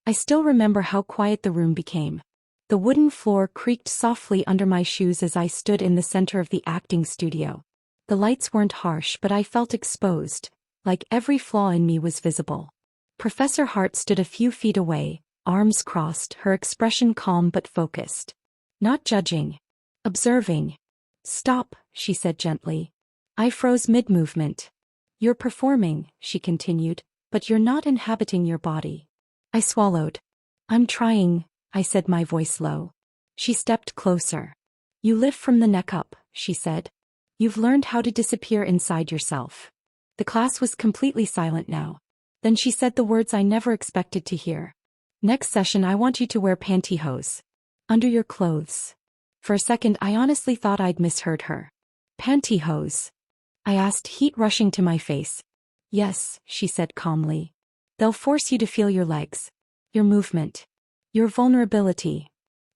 I still remember how quiet the room became. The wooden floor creaked softly under my shoes as I stood in the center of the acting studio. The lights weren't harsh, but I felt exposed, like every flaw in me was visible. Professor Hart stood a few feet away, arms crossed, her expression calm but focused. Not judging. Observing. "Stop," she said gently. I froze mid-movement. "You're performing," she continued, "but you're not inhabiting your body." I swallowed. "I'm trying," I said, my voice low. She stepped closer. "You live from the neck up," she said. "You've learned how to disappear inside yourself." The class was completely silent now. Then she said the words I never expected to hear. "Next session I want you to wear pantyhose. Under your clothes." For a second I honestly thought I'd misheard her. "Pantyhose?" I asked, heat rushing to my face. "Yes," she said calmly. "They'll force you to feel your legs. Your movement. Your vulnerability."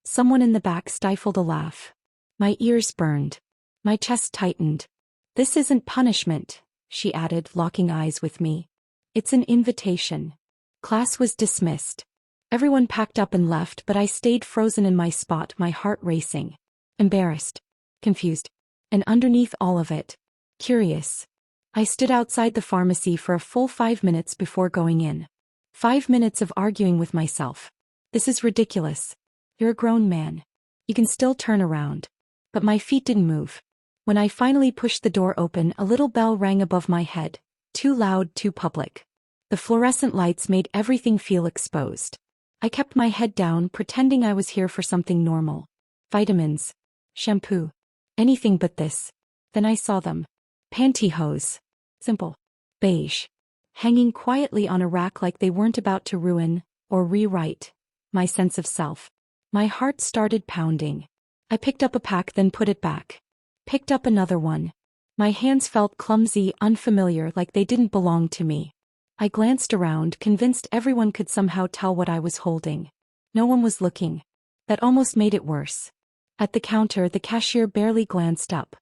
Someone in the back stifled a laugh. My ears burned. My chest tightened. "This isn't punishment," she added, locking eyes with me. "It's an invitation." Class was dismissed. Everyone packed up and left, but I stayed frozen in my spot, my heart racing. Embarrassed. Confused. And underneath all of it, curious. I stood outside the pharmacy for a full 5 minutes before going in. 5 minutes of arguing with myself. This is ridiculous. You're a grown man. You can still turn around. But my feet didn't move. When I finally pushed the door open, a little bell rang above my head. Too loud, too public. The fluorescent lights made everything feel exposed. I kept my head down, pretending I was here for something normal. Vitamins. Shampoo. Anything but this. Then I saw them. Pantyhose. Simple. Beige. Hanging quietly on a rack like they weren't about to ruin, or rewrite, my sense of self. My heart started pounding. I picked up a pack, then put it back. Picked up another one. My hands felt clumsy, unfamiliar, like they didn't belong to me. I glanced around, convinced everyone could somehow tell what I was holding. No one was looking. That almost made it worse. At the counter, the cashier barely glanced up.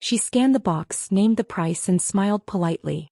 She scanned the box, named the price, and smiled politely.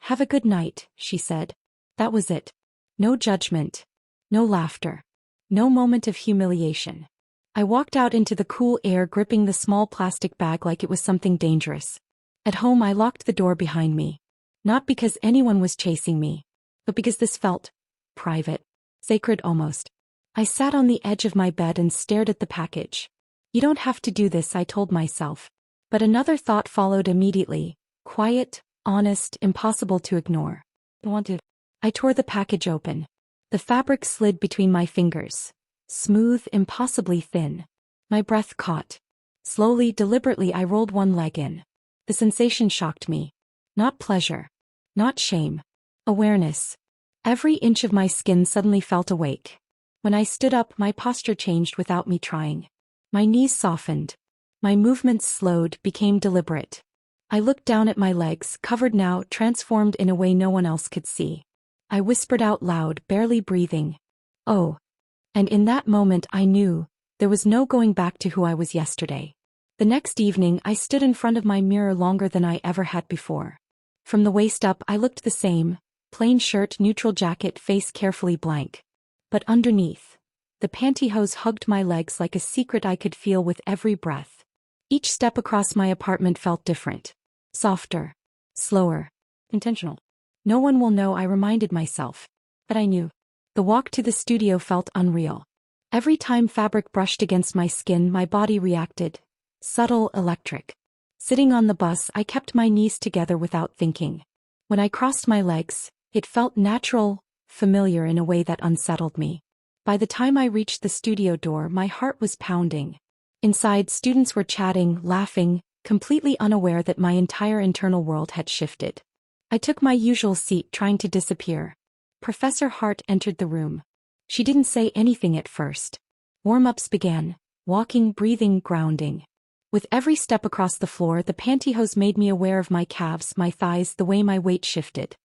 "Have a good night," she said. That was it. No judgment. No laughter. No moment of humiliation. I walked out into the cool air, gripping the small plastic bag like it was something dangerous. At home I locked the door behind me. Not because anyone was chasing me, but because this felt private, sacred almost. I sat on the edge of my bed and stared at the package. You don't have to do this, I told myself. But another thought followed immediately. Quiet, honest, impossible to ignore. I tore the package open. The fabric slid between my fingers. Smooth, impossibly thin. My breath caught. Slowly, deliberately I rolled one leg in. The sensation shocked me. Not pleasure. Not shame. Awareness. Every inch of my skin suddenly felt awake. When I stood up, my posture changed without me trying. My knees softened. My movements slowed, became deliberate. I looked down at my legs, covered now, transformed in a way no one else could see. I whispered out loud, barely breathing. "Oh." And in that moment I knew, there was no going back to who I was yesterday. The next evening I stood in front of my mirror longer than I ever had before. From the waist up I looked the same, plain shirt, neutral jacket, face carefully blank. But underneath, the pantyhose hugged my legs like a secret I could feel with every breath. Each step across my apartment felt different. Softer. Slower. Intentional. No one will know, I reminded myself. But I knew. The walk to the studio felt unreal. Every time fabric brushed against my skin, my body reacted. Subtle, electric. Sitting on the bus, I kept my knees together without thinking. When I crossed my legs, it felt natural, familiar in a way that unsettled me. By the time I reached the studio door, my heart was pounding. Inside, students were chatting, laughing, completely unaware that my entire internal world had shifted. I took my usual seat, trying to disappear. Professor Hart entered the room. She didn't say anything at first. Warm-ups began. Walking, breathing, grounding. With every step across the floor, the pantyhose made me aware of my calves, my thighs, the way my weight shifted.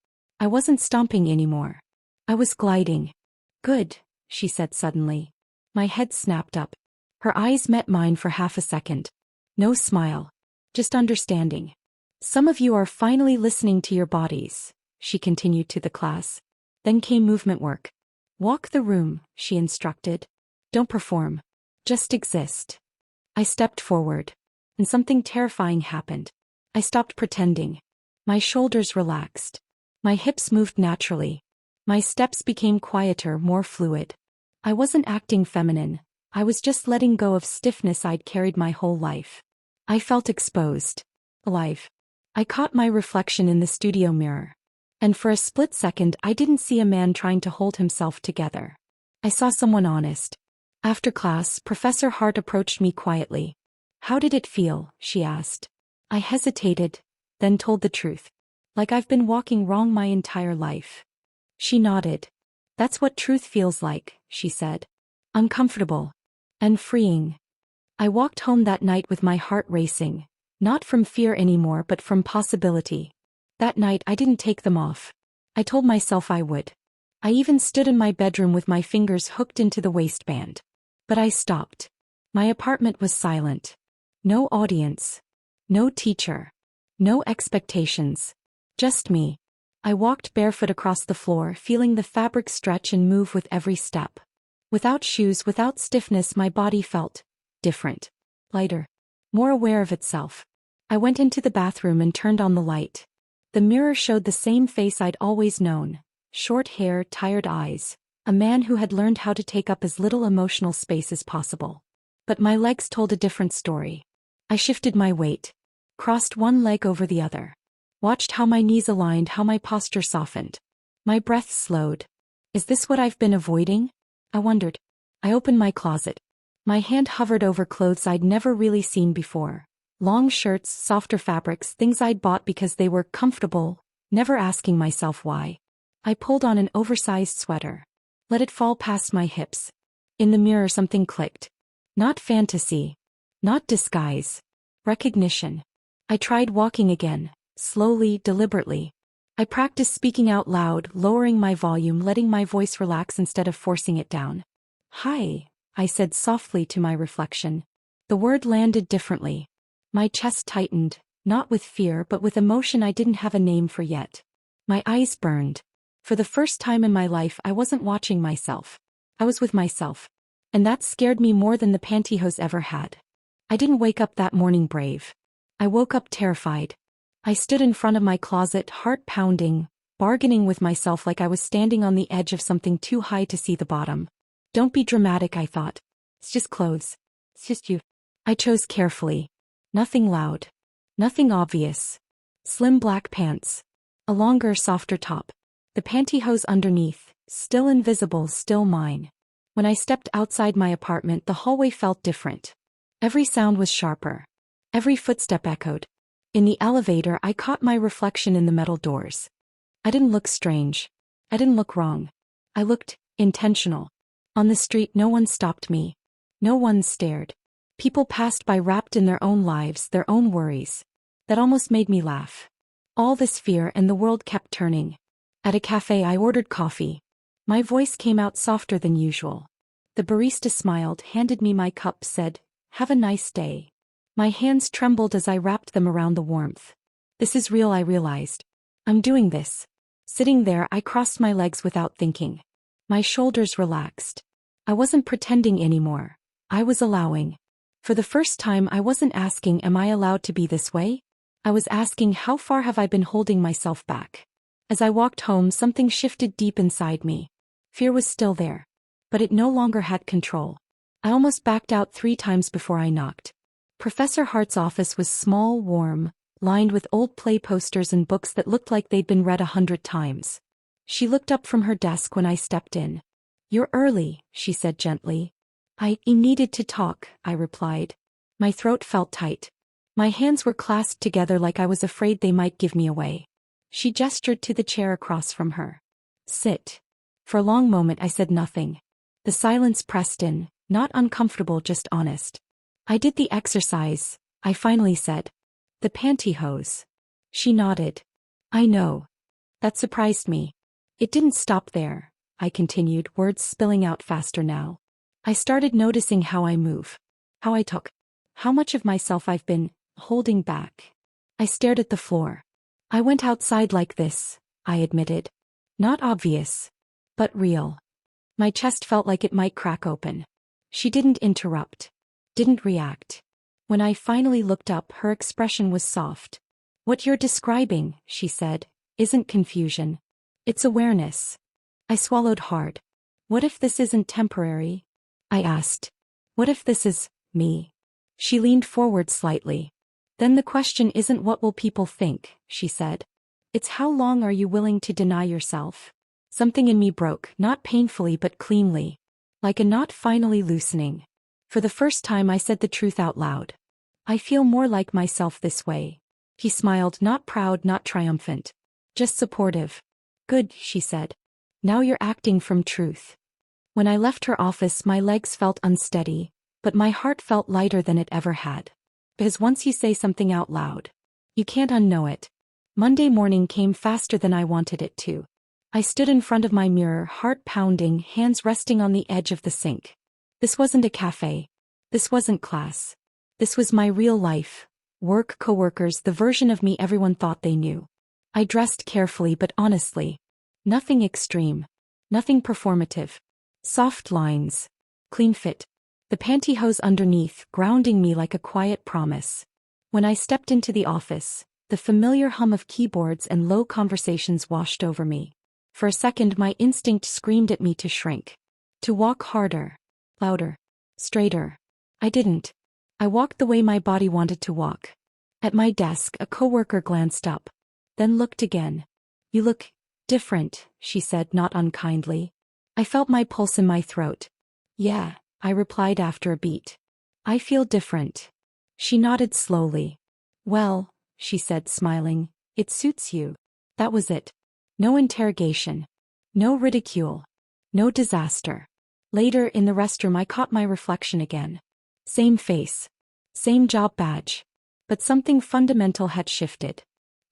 I wasn't stomping anymore. I was gliding. "Good," she said suddenly. My head snapped up. Her eyes met mine for half a second. No smile. Just understanding. "Some of you are finally listening to your bodies," she continued to the class. Then came movement work. Walk the room, she instructed. Don't perform. Just exist. I stepped forward. And something terrifying happened. I stopped pretending. My shoulders relaxed. My hips moved naturally. My steps became quieter, more fluid. I wasn't acting feminine. I was just letting go of stiffness I'd carried my whole life. I felt exposed. Alive. I caught my reflection in the studio mirror. And for a split second I didn't see a man trying to hold himself together. I saw someone honest. After class, Professor Hart approached me quietly. "How did it feel?" she asked. I hesitated, then told the truth. "Like I've been walking wrong my entire life." She nodded. "That's what truth feels like," she said. "Uncomfortable. And freeing." I walked home that night with my heart racing, not from fear anymore but from possibility. That night I didn't take them off. I told myself I would. I even stood in my bedroom with my fingers hooked into the waistband. But I stopped. My apartment was silent. No audience. No teacher. No expectations. Just me. I walked barefoot across the floor, feeling the fabric stretch and move with every step. Without shoes, without stiffness, my body felt different. Lighter. More aware of itself. I went into the bathroom and turned on the light. The mirror showed the same face I'd always known. Short hair, tired eyes. A man who had learned how to take up as little emotional space as possible. But my legs told a different story. I shifted my weight. Crossed one leg over the other. Watched how my knees aligned, how my posture softened. My breath slowed. Is this what I've been avoiding? I wondered. I opened my closet. My hand hovered over clothes I'd never really seen before. Long shirts, softer fabrics, things I'd bought because they were comfortable, never asking myself why. I pulled on an oversized sweater. Let it fall past my hips. In the mirror something clicked. Not fantasy. Not disguise. Recognition. I tried walking again, slowly, deliberately. I practiced speaking out loud, lowering my volume, letting my voice relax instead of forcing it down. "Hi," I said softly to my reflection. The word landed differently. My chest tightened, not with fear but with emotion I didn't have a name for yet. My eyes burned. For the first time in my life I wasn't watching myself. I was with myself. And that scared me more than the pantyhose ever had. I didn't wake up that morning brave. I woke up terrified. I stood in front of my closet, heart pounding, bargaining with myself like I was standing on the edge of something too high to see the bottom. Don't be dramatic, I thought. It's just clothes. It's just you. I chose carefully. Nothing loud. Nothing obvious. Slim black pants. A longer, softer top. The pantyhose underneath, still invisible, still mine. When I stepped outside my apartment, the hallway felt different. Every sound was sharper. Every footstep echoed. In the elevator, I caught my reflection in the metal doors. I didn't look strange. I didn't look wrong. I looked intentional. On the street, no one stopped me. No one stared. People passed by wrapped in their own lives, their own worries. That almost made me laugh. All this fear and the world kept turning. At a cafe, I ordered coffee. My voice came out softer than usual. The barista smiled, handed me my cup, said, "Have a nice day." My hands trembled as I wrapped them around the warmth. This is real, I realized. I'm doing this. Sitting there, I crossed my legs without thinking. My shoulders relaxed. I wasn't pretending anymore. I was allowing. For the first time, I wasn't asking, am I allowed to be this way? I was asking, how far have I been holding myself back? As I walked home, something shifted deep inside me. Fear was still there. But it no longer had control. I almost backed out 3 times before I knocked. Professor Hart's office was small, warm, lined with old play posters and books that looked like they'd been read 100 times. She looked up from her desk when I stepped in. "You're early," she said gently. I needed to talk," I replied. My throat felt tight. My hands were clasped together like I was afraid they might give me away. She gestured to the chair across from her. "Sit." For a long moment I said nothing. The silence pressed in, not uncomfortable, just honest. "I did the exercise," I finally said. "The pantyhose." She nodded. "I know." That surprised me. It didn't stop there, I continued, words spilling out faster now. I started noticing how I move. How I talk. How much of myself I've been holding back. I stared at the floor. "I went outside like this," I admitted. "Not obvious. But real." My chest felt like it might crack open. She didn't interrupt. Didn't react. When I finally looked up, her expression was soft. What you're describing, she said, isn't confusion. It's awareness. I swallowed hard. What if this isn't temporary? I asked. What if this is me? She leaned forward slightly. Then the question isn't what will people think, she said. It's how long are you willing to deny yourself? Something in me broke, not painfully but cleanly. Like a knot finally loosening. For the first time I said the truth out loud. I feel more like myself this way. He smiled, not proud, not triumphant. Just supportive. Good, she said. Now you're acting from truth. When I left her office, my legs felt unsteady, but my heart felt lighter than it ever had. Because once you say something out loud, you can't unknow it. Monday morning came faster than I wanted it to. I stood in front of my mirror, heart pounding, hands resting on the edge of the sink. This wasn't a cafe. This wasn't class. This was my real life. Work, coworkers, the version of me everyone thought they knew. I dressed carefully but honestly. Nothing extreme. Nothing performative. Soft lines. Clean fit. The pantyhose underneath, grounding me like a quiet promise. When I stepped into the office, the familiar hum of keyboards and low conversations washed over me. For a second my instinct screamed at me to shrink. To walk harder. Louder. Straighter. I didn't. I walked the way my body wanted to walk. At my desk, a coworker glanced up. Then looked again. You look different, she said, not unkindly. I felt my pulse in my throat. Yeah, I replied after a beat. I feel different. She nodded slowly. Well, she said, smiling, it suits you. That was it. No interrogation. No ridicule. No disaster. Later in the restroom I caught my reflection again. Same face. Same job badge. But something fundamental had shifted.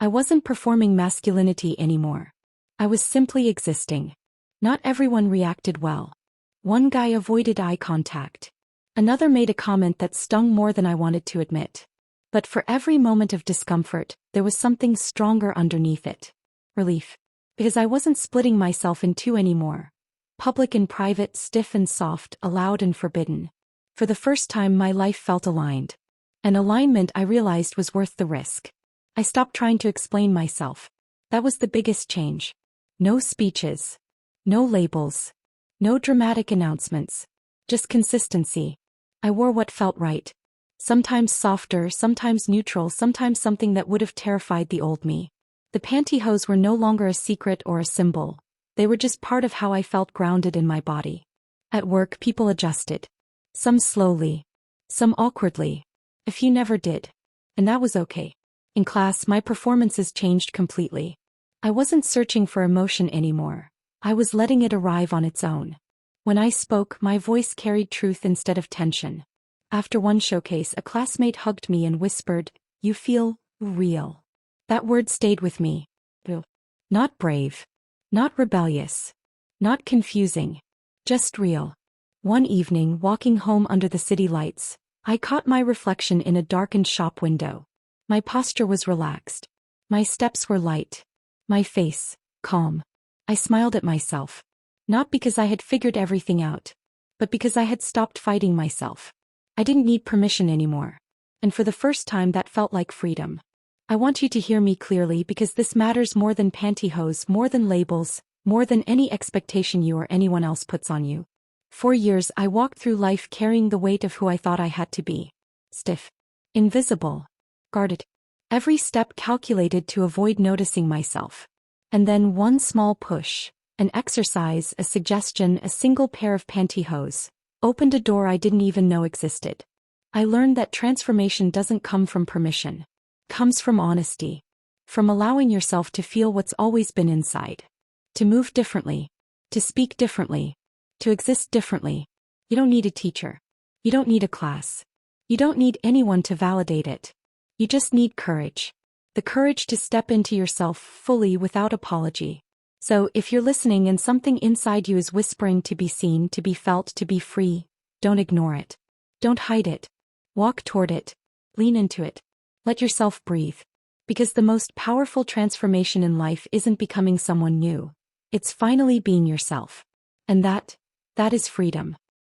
I wasn't performing masculinity anymore. I was simply existing. Not everyone reacted well. One guy avoided eye contact. Another made a comment that stung more than I wanted to admit. But for every moment of discomfort, there was something stronger underneath it. Relief. Because I wasn't splitting myself in two anymore. Public and private, stiff and soft, allowed and forbidden. For the first time my life felt aligned. An alignment I realized was worth the risk. I stopped trying to explain myself. That was the biggest change. No speeches. No labels. No dramatic announcements. Just consistency. I wore what felt right. Sometimes softer, sometimes neutral, sometimes something that would have terrified the old me. The pantyhose were no longer a secret or a symbol. They were just part of how I felt grounded in my body. At work, people adjusted. Some slowly. Some awkwardly. A few never did. And that was okay. In class, my performances changed completely. I wasn't searching for emotion anymore. I was letting it arrive on its own. When I spoke, my voice carried truth instead of tension. After one showcase, a classmate hugged me and whispered, "You feel real." That word stayed with me. Not brave. Not rebellious. Not confusing. Just real. One evening, walking home under the city lights, I caught my reflection in a darkened shop window. My posture was relaxed. My steps were light. My face, calm. I smiled at myself. Not because I had figured everything out, but because I had stopped fighting myself. I didn't need permission anymore. And for the first time that felt like freedom. I want you to hear me clearly because this matters more than pantyhose, more than labels, more than any expectation you or anyone else puts on you. For years I walked through life carrying the weight of who I thought I had to be. Stiff. Invisible. Guarded. Every step calculated to avoid noticing myself. And then one small push, an exercise, a suggestion, a single pair of pantyhose, opened a door I didn't even know existed. I learned that transformation doesn't come from permission. Comes from honesty. From allowing yourself to feel what's always been inside. To move differently. To speak differently. To exist differently. You don't need a teacher. You don't need a class. You don't need anyone to validate it. You just need courage. The courage to step into yourself fully without apology. So if you're listening and something inside you is whispering to be seen, to be felt, to be free, don't ignore it. Don't hide it. Walk toward it. Lean into it. Let yourself breathe. Because the most powerful transformation in life isn't becoming someone new. It's finally being yourself. And that That is freedom.